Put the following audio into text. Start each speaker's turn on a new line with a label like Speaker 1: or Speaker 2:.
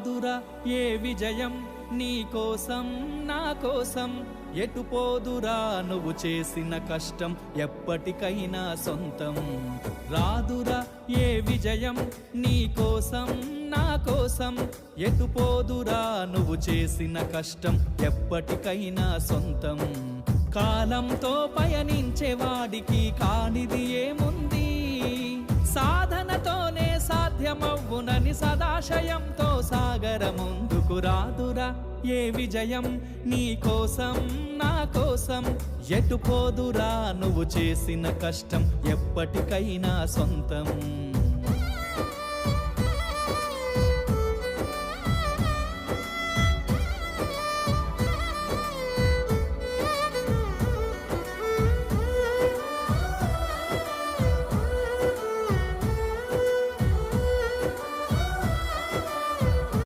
Speaker 1: రాదురా ఏ విజయం నీ కోసం నా కోసం, ఎటు పోదురా నువ్వు చేసిన కష్టం ఎప్పటికైనా సొంతం. రాదురా ఏ విజయం నీ కోసం నా కోసం, ఎటు పోదురా నువ్వు చేసిన కష్టం ఎప్పటికైనా సొంతం. కాలంతో పయనించే వాడికి కానిది ఏముంది, సాధనతోనే సాధ్యమవ్వునని సదాశయంతో సాగర ముందుకు. రాదురా ఏ విజయం నీ కోసం నా కోసం, ఎటు పోదురా నువ్వు చేసిన కష్టం ఎప్పటికైనా సొంతం.